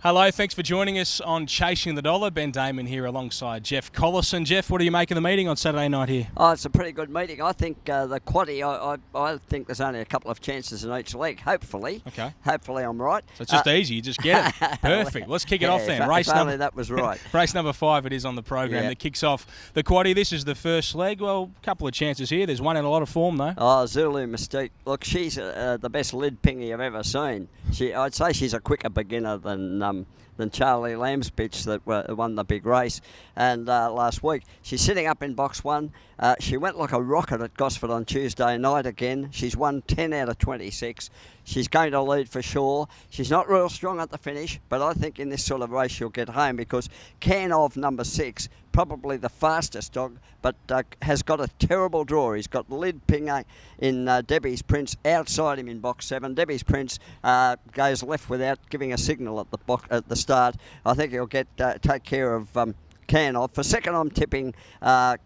Hello, thanks for joining us on Chasing the Dollar. Ben Damon here alongside Jeff Collerson. Jeff, what do you make of the meeting on Saturday night here? Oh, it's a pretty good meeting. I think the Quaddie, I think there's only a couple of chances in each leg, hopefully. Okay. Hopefully I'm right. So it's just easy, you just get it. Perfect. Let's kick it off then. If only that was right. Race number 5 it is on the program that kicks off the Quaddie. This is the first leg. Well, a couple of chances here. There's one in a lot of form though. Oh, Zulu Mystique. Look, she's the best lid pingy I've ever seen. I'd say she's a quicker beginner than Charlie Lamb's bitch that won the big race and last week. She's sitting up in box 1. She went like a rocket at Gosford on Tuesday night again. She's won 10 out of 26. She's going to lead for sure. She's not real strong at the finish, but I think in this sort of race she'll get home because Canov number 6, probably the fastest dog, but has got a terrible draw. He's got Lid Pinger in Debbie's Prince outside him in box 7. Debbie's Prince goes left without giving a signal at the start. I think he'll take care of Canov. For second, I'm tipping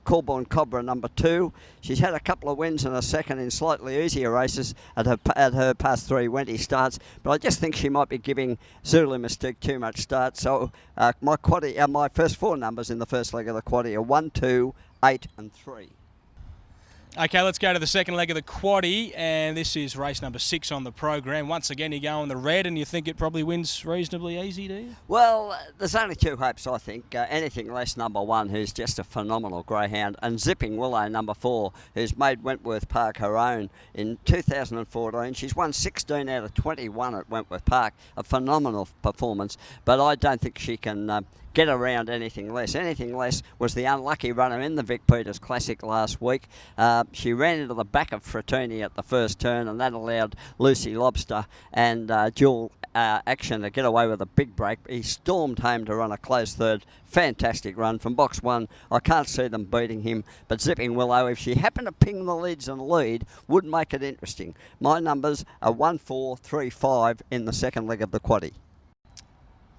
Corborn Cobra number 2. She's had a couple of wins and a second in slightly easier races at her past 3 Wenty starts, but I just think she might be giving Zulu Mystique too much start. So my first 4 numbers in the first leg of the Quaddie are 1, 2, 8 and 3. Okay, let's go to the second leg of the Quaddie, and this is race number 6 on the program. Once again, you go on the red, and you think it probably wins reasonably easy, do you? Well, there's only 2 hopes, I think. Anything less number 1, who's just a phenomenal greyhound, and Zipping Willow number 4, who's made Wentworth Park her own in 2014. She's won 16 out of 21 at Wentworth Park, a phenomenal performance, but I don't think she can get around anything less. Anything less was the unlucky runner in the Vic Peters Classic last week. She ran into the back of Frattini at the first turn, and that allowed Lucy Lobster and Jewel Action to get away with a big break. He stormed home to run a close third. Fantastic run from box 1. I can't see them beating him, but Zipping Willow, if she happened to ping the lids and lead, would make it interesting. My numbers are 1, 4, 3, 5 in the second leg of the Quaddie.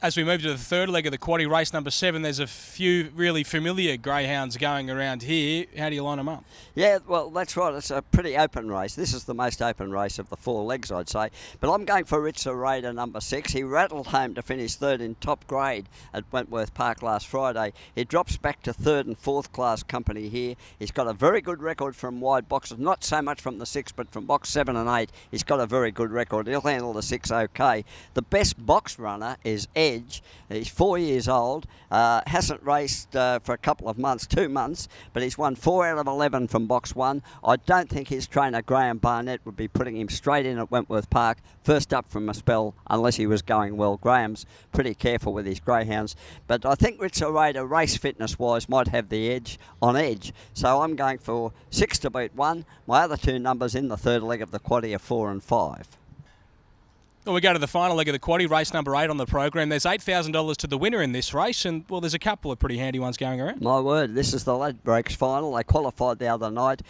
As we move to the third leg of the Quaddie, race number 7, there's a few really familiar greyhounds going around here. How do you line them up? Yeah, well, that's right. It's a pretty open race. This is the most open race of the 4 legs, I'd say. But I'm going for Ritzer Raider number 6. He rattled home to finish 3rd in top grade at Wentworth Park last Friday. He drops back to 3rd and 4th class company here. He's got a very good record from wide boxes, not so much from the 6, but from box 7 and 8. He's got a very good record. He'll handle the 6 okay. The best box runner is Edge. He's 4 years old, hasn't raced for a couple of months, 2 months, but he's won 4 out of 11 from box 1. I don't think his trainer Graham Barnett would be putting him straight in at Wentworth Park, first up from a spell, unless he was going well. Graham's pretty careful with his greyhounds, but I think Ritzer Raider, race fitness wise, might have the edge on Edge. So I'm going for 6 to beat 1. My other 2 numbers in the third leg of the Quaddie are 4 and 5. Well, we go to the final leg of the Quaddie, race number 8 on the program. There's $8,000 to the winner in this race, and, well, there's a couple of pretty handy ones going around. My word, this is the Ladbrokes final. They qualified the other night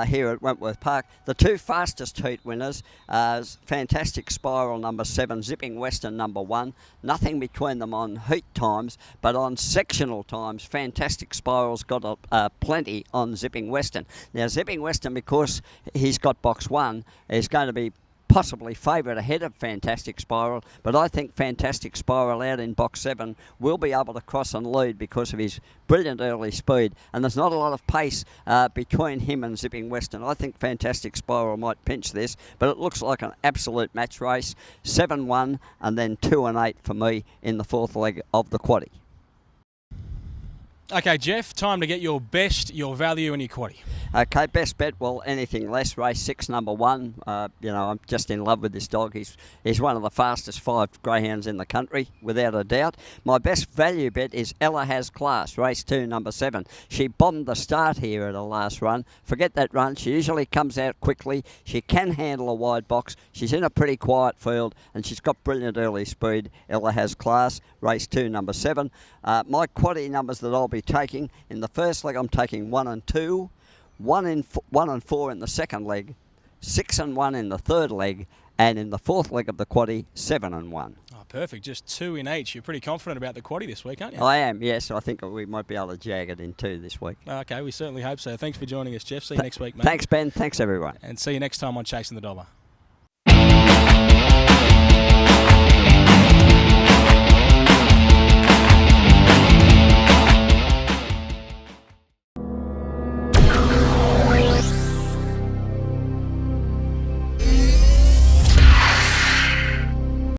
here at Wentworth Park. The 2 fastest heat winners, Fantastic Spiral number 7, Zipping Western number 1. Nothing between them on heat times, but on sectional times, Fantastic Spiral's got plenty on Zipping Western. Now, Zipping Western, because he's got box 1, is going to be possibly favourite ahead of Fantastic Spiral, but I think Fantastic Spiral out in box 7 will be able to cross and lead because of his brilliant early speed, and there's not a lot of pace between him and Zipping Western. I think Fantastic Spiral might pinch this, but it looks like an absolute match race. 7-1 and then 2 and 8 for me in the 4th leg of the Quaddie. Okay, Jeff, time to get your best, your value and your Quaddie. Okay, best bet, well, anything less. Race 6, number 1. I'm just in love with this dog. He's one of the fastest 5 greyhounds in the country, without a doubt. My best value bet is Ella Has Class, race 2, number 7. She bombed the start here at her last run. Forget that run. She usually comes out quickly. She can handle a wide box. She's in a pretty quiet field, and she's got brilliant early speed. Ella Has Class, race 2, number 7. My Quaddie numbers that I'll be taking, in the first leg I'm taking 1 and 2, 1 and 4 in the second leg, 6 and 1 in the third leg, and in the 4th leg of the Quaddie, 7 and 1. Oh, perfect. Just 2 in each. You're pretty confident about the Quaddie this week, aren't you? I am, yes. I think we might be able to jag it in 2 this week. Okay, we certainly hope so. Thanks for joining us, Jeff. See you next week, mate. Thanks, Ben. Thanks, everyone. And see you next time on Chasing the Dollar.